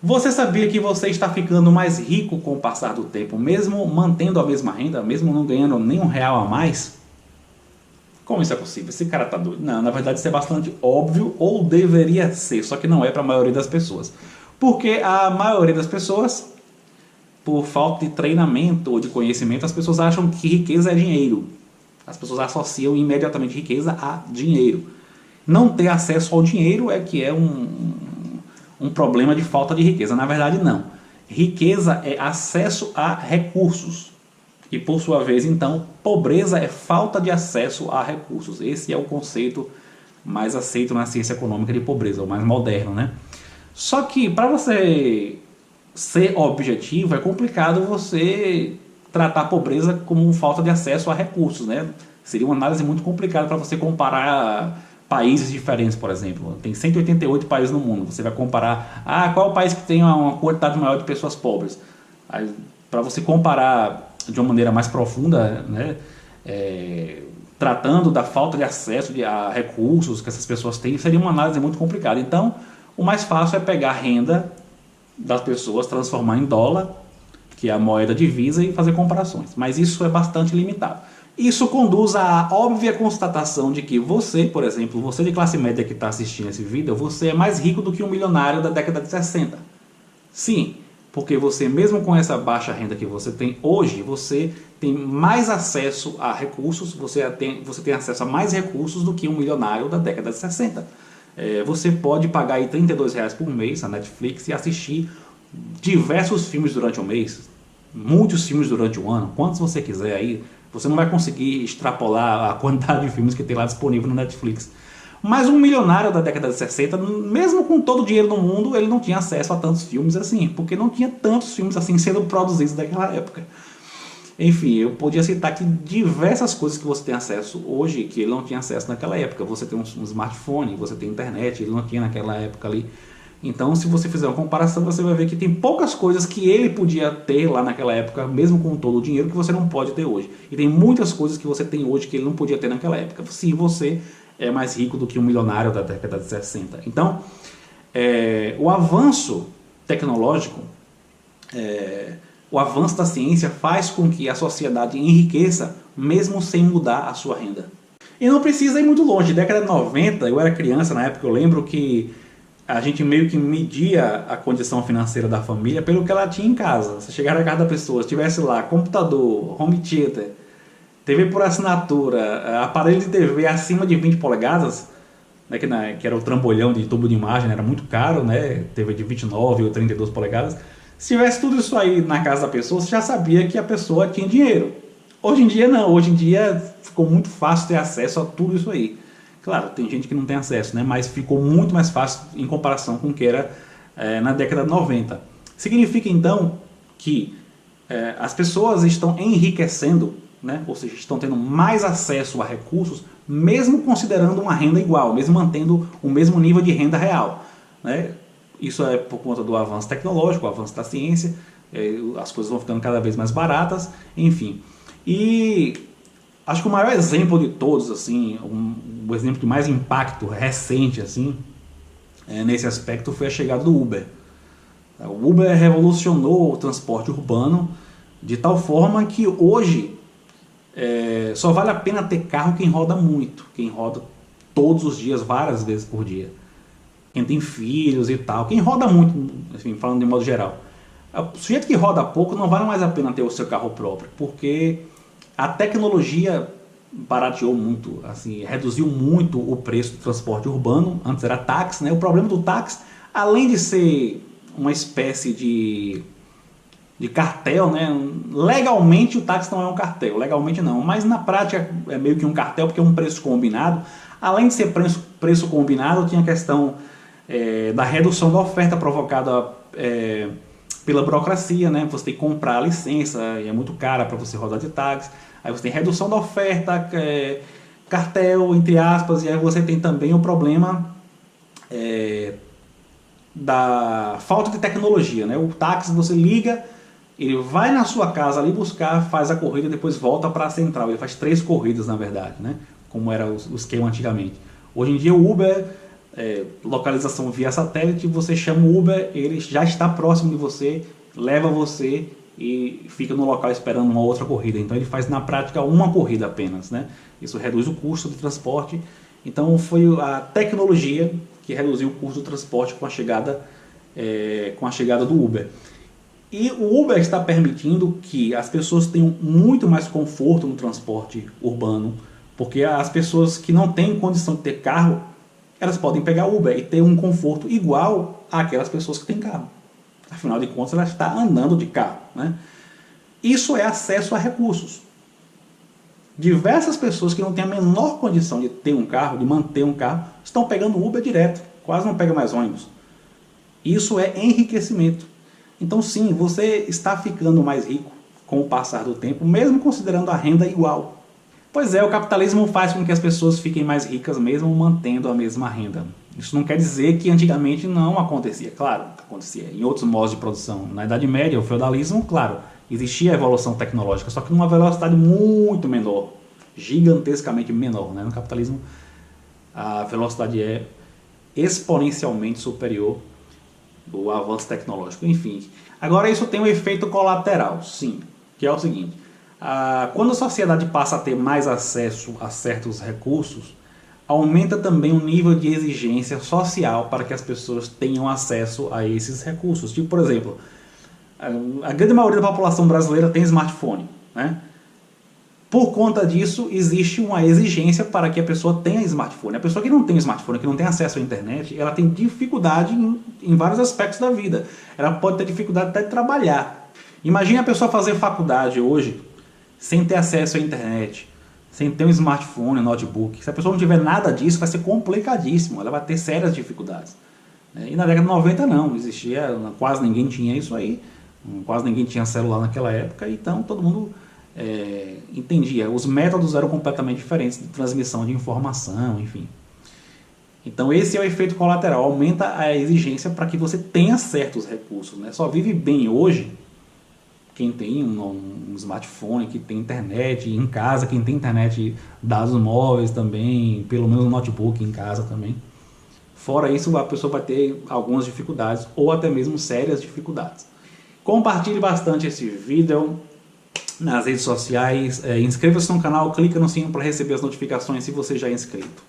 Você sabia que você está ficando mais rico com o passar do tempo, mesmo mantendo a mesma renda, mesmo não ganhando nem R$ 1 a mais? Como isso é possível? Esse cara tá doido. Não, na verdade isso é bastante óbvio, ou deveria ser, só que não é para a maioria das pessoas. Porque a maioria das pessoas, por falta de treinamento ou de conhecimento, as pessoas acham que riqueza é dinheiro. As pessoas associam imediatamente riqueza a dinheiro. Não ter acesso ao dinheiro é que é um problema de falta de riqueza. Na verdade, não. Riqueza é acesso a recursos. E por sua vez, então, pobreza é falta de acesso a recursos. Esse é o conceito mais aceito na ciência econômica de pobreza, o mais moderno, né? Só que para você ser objetivo, é complicado você tratar a pobreza como falta de acesso a recursos, né? Seria uma análise muito complicada para você comparar países diferentes, por exemplo. Tem 188 países no mundo. Você vai comparar, qual é o país que tem uma quantidade maior de pessoas pobres? Para você comparar de uma maneira mais profunda, né? Tratando da falta de acesso a recursos que essas pessoas têm, seria uma análise muito complicada. Então, o mais fácil é pegar a renda das pessoas, transformar em dólar, que é a moeda divisa, e fazer comparações. Mas isso é bastante limitado. Isso conduz à óbvia constatação de que você, por exemplo, você de classe média que está assistindo esse vídeo, você é mais rico do que um milionário da década de 60. Sim, porque você, mesmo com essa baixa renda que você tem hoje, você tem mais acesso a recursos, você tem acesso a mais recursos do que um milionário da década de 60. Você pode pagar aí R$ 32 por mês na Netflix e assistir diversos filmes durante o mês, muitos filmes durante o ano, quantos você quiser aí. Você não vai conseguir extrapolar a quantidade de filmes que tem lá disponível no Netflix. Mas um milionário da década de 60, mesmo com todo o dinheiro do mundo, ele não tinha acesso a tantos filmes assim, porque não tinha tantos filmes assim sendo produzidos naquela época. Enfim, eu podia citar aqui diversas coisas que você tem acesso hoje que ele não tinha acesso naquela época. Você tem um smartphone, você tem internet, ele não tinha naquela época ali. Então, se você fizer uma comparação, você vai ver que tem poucas coisas que ele podia ter lá naquela época, mesmo com todo o dinheiro, que você não pode ter hoje. E tem muitas coisas que você tem hoje que ele não podia ter naquela época. Se você é mais rico do que um milionário da década de 60. Então, o avanço tecnológico, o avanço da ciência faz com que a sociedade enriqueça, mesmo sem mudar a sua renda. E não precisa ir muito longe. Década de 90, eu era criança na época, eu lembro que a gente meio que media a condição financeira da família pelo que ela tinha em casa. Você chegar na casa da pessoa, se tivesse lá computador, home theater, TV por assinatura, aparelho de TV acima de 20 polegadas, né, que era o trambolhão de tubo de imagem, era muito caro, né, TV de 29 ou 32 polegadas. Se tivesse tudo isso aí na casa da pessoa, você já sabia que a pessoa tinha dinheiro. Hoje em dia não, hoje em dia ficou muito fácil ter acesso a tudo isso aí. Claro, tem gente que não tem acesso, né? Mas ficou muito mais fácil em comparação com o que era na década de 90. Significa então que as pessoas estão enriquecendo, né? Ou seja, estão tendo mais acesso a recursos, mesmo considerando uma renda igual, mesmo mantendo o mesmo nível de renda real, né? Isso é por conta do avanço tecnológico, o avanço da ciência, as coisas vão ficando cada vez mais baratas, enfim. E acho que o maior exemplo de todos, assim, o exemplo de mais impacto recente, assim, nesse aspecto foi a chegada do Uber. O Uber revolucionou o transporte urbano de tal forma que hoje só vale a pena ter carro quem roda muito, quem roda todos os dias, várias vezes por dia. Quem tem filhos e tal, quem roda muito, assim, falando de modo geral. O sujeito que roda pouco não vale mais a pena ter o seu carro próprio, porque a tecnologia barateou muito, assim, reduziu muito o preço do transporte urbano. Antes era táxi, né? O problema do táxi, além de ser uma espécie de cartel, né? Legalmente o táxi não é um cartel, legalmente não, mas na prática é meio que um cartel porque é um preço combinado. Além de ser preço combinado, tinha a questão da redução da oferta provocada pela burocracia, né? Você tem que comprar a licença e é muito cara para você rodar de táxi. Aí você tem redução da oferta, cartel, entre aspas, e aí você tem também o problema da falta de tecnologia, né? O táxi você liga, ele vai na sua casa ali buscar, faz a corrida, depois volta para a central. Ele faz 3 corridas, na verdade, né? Como era o esquema antigamente. Hoje em dia o Uber localização via satélite, você chama o Uber, ele já está próximo de você, leva você e fica no local esperando uma outra corrida. Então ele faz na prática uma corrida apenas, né? Isso reduz o custo de transporte. Então foi a tecnologia que reduziu o custo do transporte com a chegada do Uber. E o Uber está permitindo que as pessoas tenham muito mais conforto no transporte urbano, porque as pessoas que não têm condição de ter carro, elas podem pegar Uber e ter um conforto igual àquelas pessoas que têm carro. Afinal de contas, ela está andando de carro, né? Isso é acesso a recursos. Diversas pessoas que não têm a menor condição de ter um carro, de manter um carro, estão pegando Uber direto, quase não pega mais ônibus. Isso é enriquecimento. Então sim, você está ficando mais rico com o passar do tempo, mesmo considerando a renda igual. Pois é, o capitalismo faz com que as pessoas fiquem mais ricas mesmo mantendo a mesma renda. Isso não quer dizer que antigamente não acontecia. Claro, acontecia em outros modos de produção. Na Idade Média, o feudalismo, claro, existia a evolução tecnológica, só que numa velocidade muito menor, gigantescamente menor, né? No capitalismo, a velocidade é exponencialmente superior do avanço tecnológico, enfim. Agora isso tem um efeito colateral, sim, que é o seguinte: quando a sociedade passa a ter mais acesso a certos recursos, aumenta também o nível de exigência social para que as pessoas tenham acesso a esses recursos. Tipo, por exemplo, a grande maioria da população brasileira tem smartphone, né? Por conta disso, existe uma exigência para que a pessoa tenha smartphone. A pessoa que não tem smartphone, que não tem acesso à internet, ela tem dificuldade em vários aspectos da vida. Ela pode ter dificuldade até de trabalhar. Imagine a pessoa fazer faculdade hoje sem ter acesso à internet, sem ter um smartphone, um notebook. Se a pessoa não tiver nada disso, vai ser complicadíssimo. Ela vai ter sérias dificuldades. E na década de 90 não existia, quase ninguém tinha isso aí. Quase ninguém tinha celular naquela época, então todo mundo entendia. Os métodos eram completamente diferentes de transmissão de informação, enfim. Então esse é o efeito colateral, aumenta a exigência para que você tenha certos recursos, né? Só vive bem hoje quem tem um smartphone, que tem internet em casa, quem tem internet, dados móveis também, pelo menos um notebook em casa também. Fora isso, a pessoa vai ter algumas dificuldades ou até mesmo sérias dificuldades. Compartilhe bastante esse vídeo nas redes sociais, inscreva-se no canal, clica no sininho para receber as notificações se você já é inscrito.